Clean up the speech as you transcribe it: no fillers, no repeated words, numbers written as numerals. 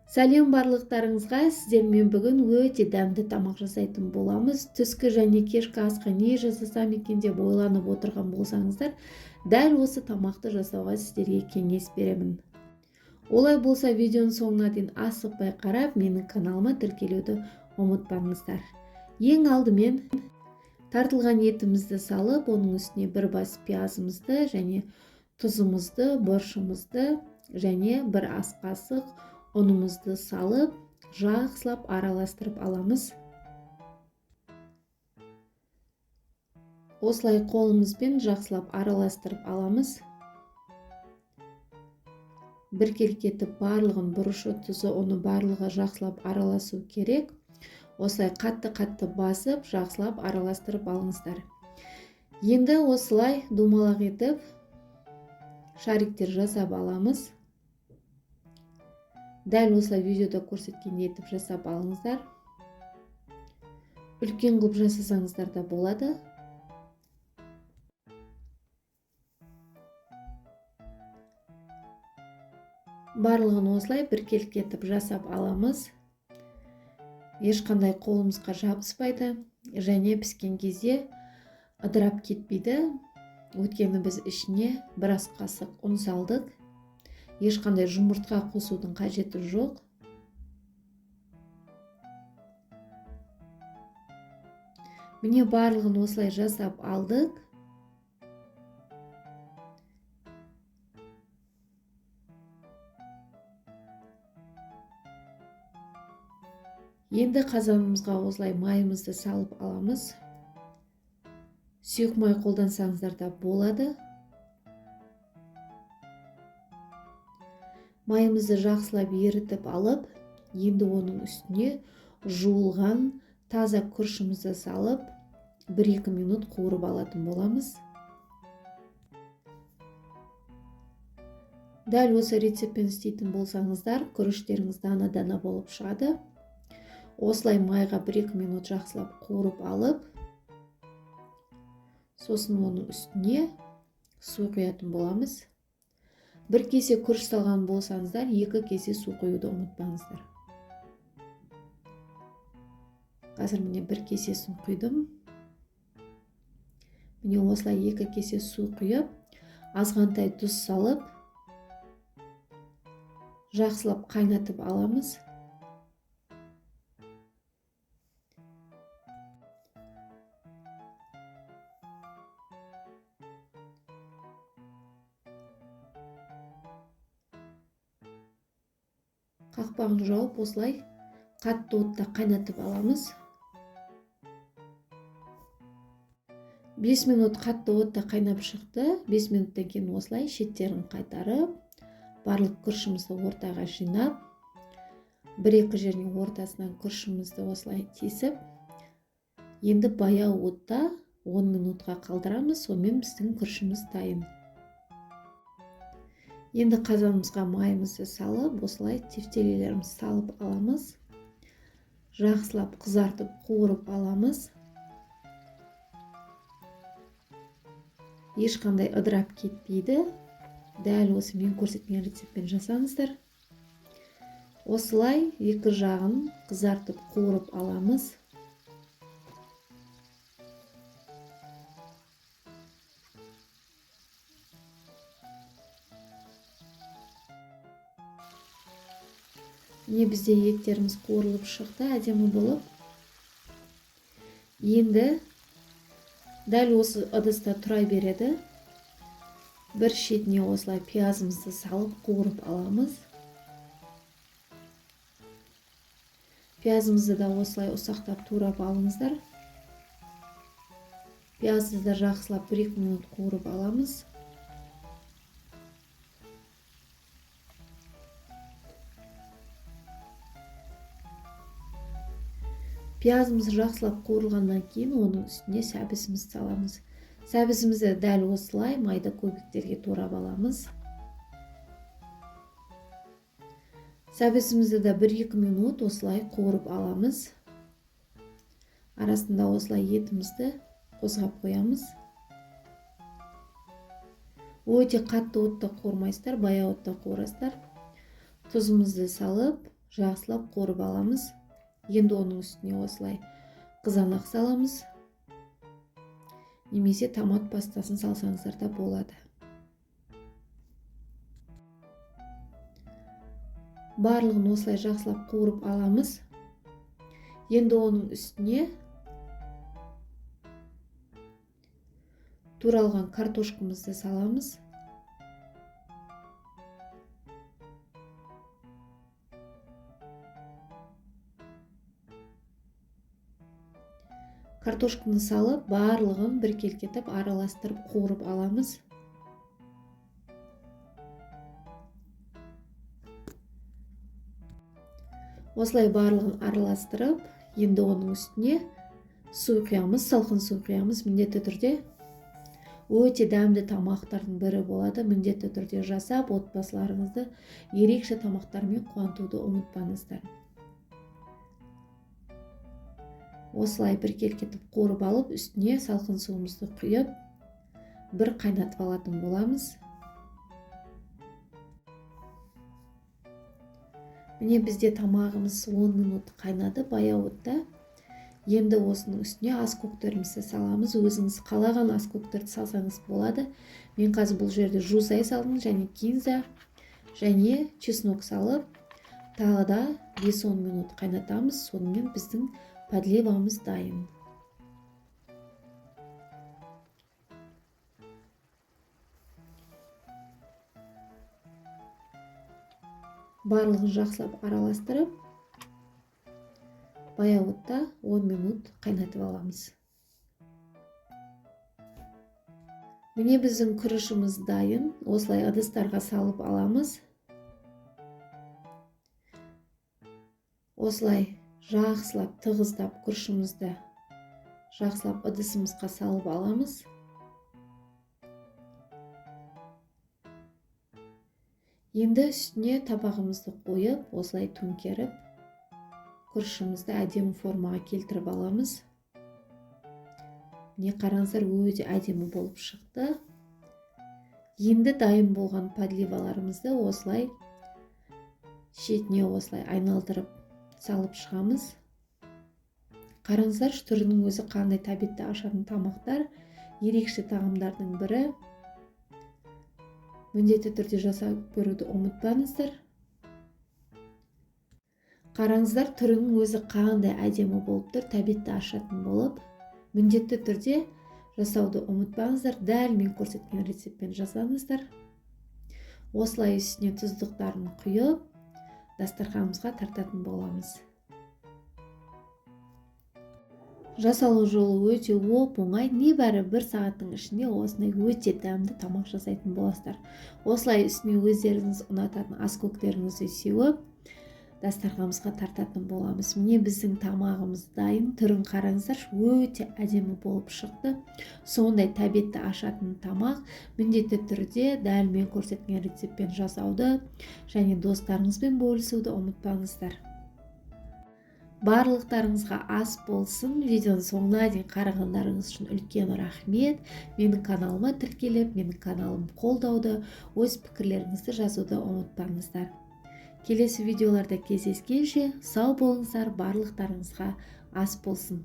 Сәлем барлықтарыңызға, сіздермен бүгін өте дәмді тамақ жасайтын боламыз. Түскі және кешкі асқа не жасасам екен деп ойланып отырған болсаңыздар, дәл осы тамақты жасауға сіздерге кеңес беремін. Олай болса, видеоның соңына дейін асықпай қарап, менің каналыма тіркелуді ұмытпаңыздар. Ең алдымен тартылған етімізді салып, оның үстіне бір бас пиязымызды және тұзымызды, бұршымызды және бір ас қасық ұнымызды салып, жақсылап араластырып аламыз. Осылай қолымызбен жақсылап араластырып аламыз. Біркелкі етіп барлығын, бұрышы, тұзы, ұны барлығы жақсылап араласу керек. Осылай қатты басып, жақсылап араластырып алыңыздар. Енді осылай домалақ етіп шариктер жасап аламыз. Дәл осылай видеода көрсеткен етіп жасап алыңыздар. Үлкен қылып жасасаңыздар да болады. Барлығын осылай біркелкі етіп жасап аламыз. Ешқандай қолымызға жабыспайды және піскен кезде ыдырап кетпейді. Өйткені біз ішіне бір ас қасық ұн салдық. Ешқандай жұмыртқа қосудың қажеті жоқ. Міне барлығын осылай жасап алдық. Енді қазанымызға осылай майымызды салып аламыз. Сұйық май қолдансаңыздар да болады. Майымызды жақсылап ерітіп алып, енді оның үстіне жуылған таза күрішімізді салып, 1-2 минут қуырып алатын боламыз. Дәл осы рецептпен істейтін болсаңыздар, күріштеріңіз дана-дана болып шығады. Осылай майға 1-2 минут жақсылап қуырып алып, сосын оның үстіне су құятын боламыз. 1 кесе күріш салған болсаңыздар, 2 кесе су құюды ұмытпаңыздар. Қазір міне 1 кесе су құйдым. Міне осылай 2 кесе су құйып, азғантай тұз салып, жақсылап қайнатып аламыз. Қақпағын жауып, осылай қатты отта қайнатып аламыз. 5 минут қатты отта қайнап шықты. 5 минуттан кейін осылай шеттерін қайтарып, барлық күрішімізді ортаға жинап, 1-2 жерінің ортасынан күрішімізді осылай тесіп, енді баяу отта 10 минутқа қалдырамыз, сонымен біздің күрішіміз дайын. Енді қазанымызға майымызды салып, осылай тефтерелерімізді салып аламыз. Жақсылап қызартып қуырып аламыз. Ешқандай ыдырап кетпейді. Дәл осы мен көрсеткен рецептпен жасаңыздар. Осылай екі жағын қызартып қуырып аламыз. Міне бізде еттеріміз қуырылып шықты, әдемі болып. Енді дәл осы ыдыста тұра береді. Бір шетіне осылай пиязымызды салып қуырып аламыз. Пиязымызды да осылай ұсақтап турап алыңыздар. Пиязды да жақсылап 1-2 минут қуырып аламыз. Пиязымыз жақсылап қуырылғаннан кейін оның үстіне сәбізімізді саламыз. Сәбізімізді дәл осылай майда көбіктерге турап аламыз. Сәбізімізді де 1-2 минут осылай қуырып аламыз. Арасында осылай етімізді қозғап қоямыз. Өте қатты отта қуырмайсыздар, баяу отта қуырасыздар. Тұзымызды салып, жақсылап қуырып аламыз. Енді оның үстіне осылай қызанақ саламыз. Немесе томат пастасын салсаңыздар да болады. Барлығын осылай жақсылап қуырып аламыз. Енді оның үстіне туралған картошкамызды саламыз. Картошканы салып, барлығын біркелкетіп араластырып қуырып аламыз. Осылай барлығын араластырып, енді оның үстіне су құямыз, салқын су құямыз. Міндетті түрде өте дәмді тамақтардың бірі болады. Міндетті түрде жасап, отбасыларыңызды ерекше тамақтармен қуантуды ұмытпаңыздар. Осылай біркелкетіп қуырып алып, үстіне салқын суымызды құйып, бір қайнатып алатын боламыз. Міне бізде тамағымыз 10 минут қайнады баяу отта. Енді осының үстіне аскөктерімізді саламыз. Өзіңіз қалаған аскөктерді салсаңыз болады. Мен қазір бұл жерде жусай салдым, және кинза, және чеснок салып, тағы да 5-10 минут қайнатамыз. Сонымен біздің подливамыз дайын. Барлығын жақсылап араластырып, баяу отта 10 минут қайнатып аламыз. Міне біздің күрішіміз дайын. Осылай ыдыстарға салып аламыз. Осылай жақсылап тығыздап күрішімізді жақсылап ыдысымызға салып аламыз. Енді үстіне табағымызды қойып, осылай төңкеріп, күрішімізді әдемі формаға келтіріп аламыз. Міне қараңыздар, өте әдемі болып шықты. Енді дайын болған подливаларымызды осылай шетіне осылай айналдырып салып шығамыз. Қараңыздар, түрінің өзі қандай тәбетті ашатын тамақтар, ерекше тағамдардың бірі. Міндетті түрде жасап көруді ұмытпаңыздар. Қараңыздар, түрінің өзі қандай әдемі болып тұр, тәбетті ашатын болып. Міндетті түрде жасауды ұмытпаңыздар. Дәл мен көрсеткен рецептпен жасаңыздар. Осылай үстіне тұздықтарын құйып, дастарханымызға тартатын боламыз. Жасалу жолы өте оп-оңай, небәрі 1 сағаттың ішінде осындай өте дәмді тамақ жасайтын боласыздар. Осылай үстіне өздеріңіз ұнататын аскөктеріңізді сеуіп, дастарханымызға тартатын боламыз. Міне біздің тамағымыз дайын. Түрін қараңыздар, өте әдемі болып шықты. Сондай тәбетті ашатын тамақ. Міндетті түрде дәл мен көрсеткен рецептпен жасауды және достарыңызбен бөлісуді ұмытпаңыздар. Барлықтарыңызға ас болсын. Видеоның соңына дейін қарағандарыңыз үшін үлкен рахмет. Менің каналыма тіркеліп, менің каналым қолдауды, өз пікірлеріңізді жазуды ұмытпаңыздар. Келесі видеоларда кездескенше сау болыңыздар, барлықтарыңызға ас болсын.